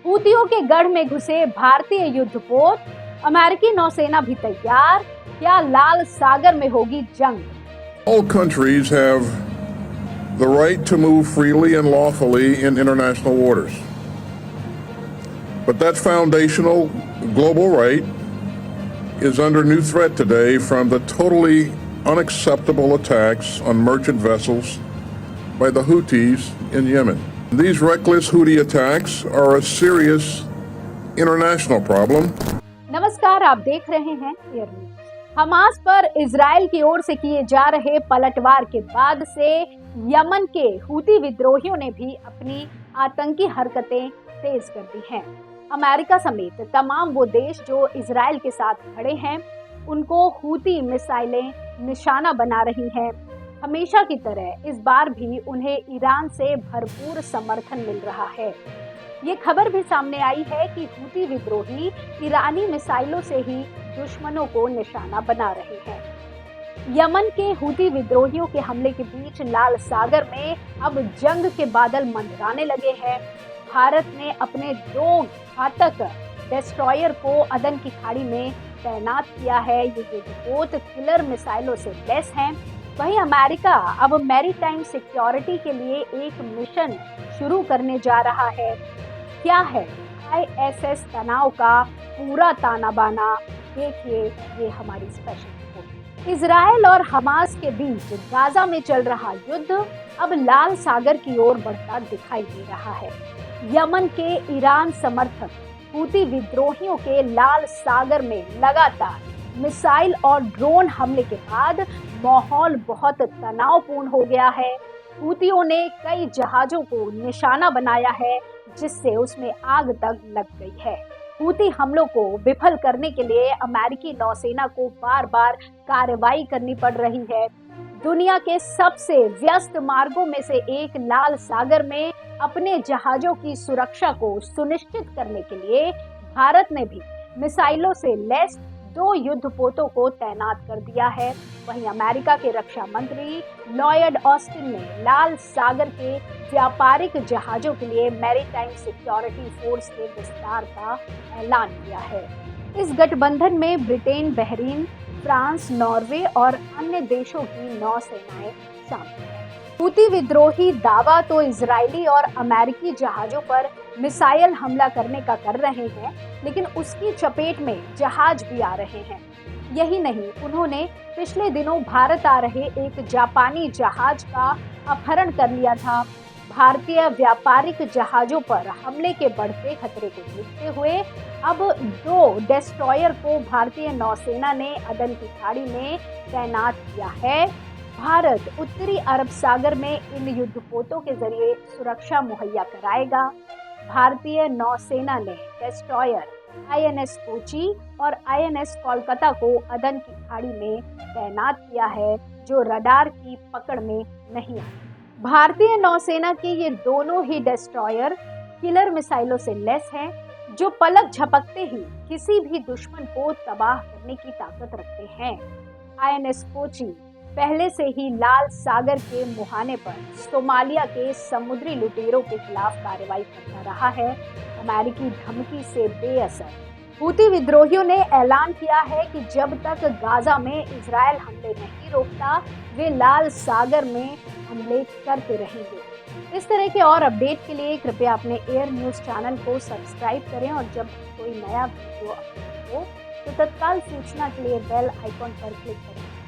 हूतियों के गढ़ में घुसे भारतीय युद्धपोत, अमेरिकी नौसेना भी तैयार, क्या लाल सागर में होगी जंग? All countries have the right to move freely and lawfully in international waters. But that foundational global right is under new threat today from the totally unacceptable attacks on merchant vessels by the Houthis in Yemen. These reckless Houthi attacks are a serious international problem. नमस्कार, आप देख रहे हैं air news. Hamas पर Israel की ओर से किए जा रहे पलटवार के बाद से यमन के हूती विद्रोहियों ने भी अपनी आतंकी हरकतें तेज कर दी हैं। अमेरिका समेत तमाम वो देश जो इजराइल के साथ खड़े हैं, उनको हूती मिसाइलें निशाना बना रही हैं। हमेशा की तरह इस बार भी उन्हें ईरान से भरपूर समर्थन मिल रहा है। ये खबर भी सामने आई है कि हूती विद्रोही ईरानी मिसाइलों से ही दुश्मनों को निशाना बना रहे हैं। यमन के हूती विद्रोहियों के हमले के बीच लाल सागर में अब जंग के बादल मंडराने लगे हैं। भारत ने अपने 2 घातक डिस्ट्रॉयर को अदन की खाड़ी में तैनात किया है। ये युद्धपोत किलर मिसाइलों से लैस हैं। वहीं अमेरिका अब मैरीटाइम सिक्योरिटी के लिए एक मिशन शुरू करने जा रहा है। क्या है ISS तनाव का पूरा ताना बाना, देखिए ये हमारी स्पेशल रिपोर्ट। इजराइल और हमास के बीच गाजा में चल रहा युद्ध अब लाल सागर की ओर बढ़ता दिखाई दे रहा है। यमन के ईरान समर्थक हूती विद्रोहियों के लाल सागर में लगातार मिसाइल और ड्रोन हमले के बाद माहौल बहुत तनावपूर्ण हो गया है। हूतियों ने कई जहाजों को निशाना बनाया है, जिससे उसमें आग तक लग गई है। हूती हमलों को विफल करने के लिए अमेरिकी नौसेना को बार बार कार्रवाई करनी पड़ रही है। दुनिया के सबसे व्यस्त मार्गों में से एक लाल सागर में अपने जहाजों की सुरक्षा को सुनिश्चित करने के लिए भारत ने भी मिसाइलों से लैस 2 युद्धपोतों को तैनात कर दिया है। वहीं अमेरिका के रक्षा मंत्री लॉयड ऑस्टिन ने लाल सागर के व्यापारिक जहाजों के लिए मैरीटाइम सिक्योरिटी फोर्स के विस्तार का ऐलान किया है। इस गठबंधन में ब्रिटेन, बहरीन, फ्रांस, नॉर्वे और अन्य देशों की नौसेनाएं शामिल हैं। हूती विद्रोही दावा तो इजरायली और अमेरिकी जहाजों पर मिसाइल हमला करने का कर रहे हैं, लेकिन उसकी चपेट में जहाज भी आ रहे हैं। यही नहीं, उन्होंने पिछले दिनों भारत आ रहे एक जापानी जहाज का अपहरण कर लिया था। भारतीय व्यापारिक जहाजों पर हमले के बढ़ते खतरे को देखते हुए अब 2 डिस्ट्रॉयर को भारतीय नौसेना ने अदन की खाड़ी में तैनात किया है। भारत उत्तरी अरब सागर में इन युद्धपोतों के जरिए सुरक्षा मुहैया कराएगा। भारतीय नौसेना ने डिस्ट्रॉयर INS कोची और INS कोलकाता को अदन की खाड़ी में तैनात किया है, जो रडार की पकड़ में नहीं आए। भारतीय नौसेना के ये दोनों ही डिस्ट्रॉयर किलर मिसाइलों से लैस हैं, जो पलक झपकते ही किसी भी दुश्मन को तबाह करने की ताकत रखते हैं। INS कोची पहले से ही लाल सागर के मुहाने पर सोमालिया के समुद्री लुटेरों के खिलाफ कार्रवाई करता रहा है। अमेरिकी धमकी से बेअसर हूती विद्रोहियों ने ऐलान किया है कि जब तक गाजा में इजराइल हमले नहीं रोकता, वे लाल सागर में हमले करते रहेंगे। इस तरह के और अपडेट के लिए कृपया अपने एयर न्यूज चैनल को सब्सक्राइब करें और जब कोई नया वीडियो अपलोड हो तो तत्काल सूचना के लिए बेल आइकॉन पर क्लिक करें।